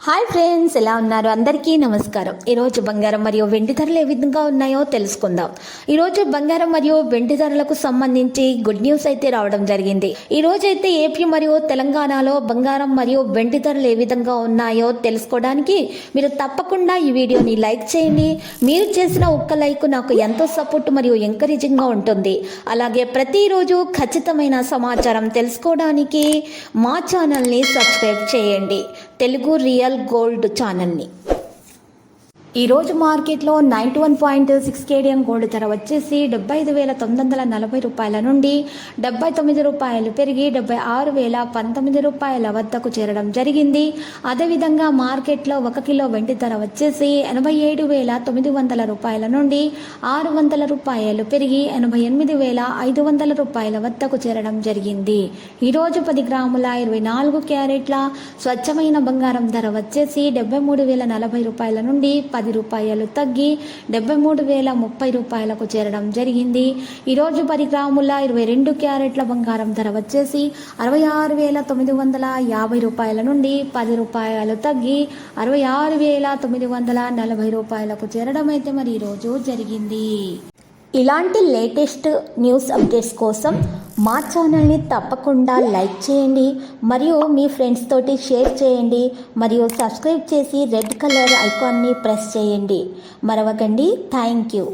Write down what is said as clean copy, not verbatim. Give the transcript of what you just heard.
Hi friends, ఎలా ఉన్నారు? అందరికీ నమస్కారం. ఈరోజు బంగారం మరియు వెండి ధరలు ఏ విధంగా ఉన్నాయో తెలుసుకుందాం. ఈరోజు బంగారం మరియు వెండి ధరలకు సంబంధించి గుడ్ న్యూస్ అయితే రావడం జరిగింది. ఈ రోజు అయితే ఏపీ మరియు తెలంగాణలో బంగారం మరియు వెండి ధరలు ఏ విధంగా ఉన్నాయో తెలుసుకోవడానికి మీరు తప్పకుండా ఈ వీడియోని లైక్ చేయండి. మీరు చేసిన ఒక్క లైక్ నాకు ఎంతో సపోర్ట్ మరియు ఎంకరేజింగ్గా ఉంటుంది. అలాగే ప్రతిరోజు ఖచ్చితమైన సమాచారం తెలుసుకోవడానికి మా ఛానల్ని సబ్స్క్రైబ్ చేయండి, తెలుగు రియల్ గోల్డ్ ఛానల్ని. ఈరోజు మార్కెట్లో 91.6 కేడియం గోల్డ్ ధర వచ్చేసి 75,940 రూపాయల నుండి 79 రూపాయలు పెరిగి 76,019 రూపాయల వద్దకు చేరడం జరిగింది. అదేవిధంగా మార్కెట్లో 1 కిలో వెండి ధర వచ్చేసి 87,900 రూపాయల నుండి 600 రూపాయలు పెరిగి 88,500 రూపాయల వద్దకు చేరడం జరిగింది. ఈరోజు 10 గ్రాముల 24 క్యారెట్ల స్వచ్ఛమైన బంగారం ధర వచ్చేసి 73,040 రూపాయల నుండి 10 రూపాయలు తగ్గి 73,030 రూపాయలకు చేరడం జరిగింది. ఈరోజు 10 గ్రాముల 22 క్యారెట్ల బంగారం ధర వచ్చేసి 66,950 రూపాయల నుండి 10 రూపాయలు తగ్గి 66,940 రూపాయలకు చేరడం అయితే మరి ఈరోజు జరిగింది. ఇలాంటి లేటెస్ట్ న్యూస్ అప్డేట్స్ కోసం మా ఛానల్ని తప్పకుండా లైక్ చేయండి మరియు మీ ఫ్రెండ్స్ తోటి షేర్ చేయండి మరియు సబ్స్క్రైబ్ చేసి రెడ్ కలర్ ఐకాన్ని ప్రెస్ చేయండి. మరవకండి. Thank you.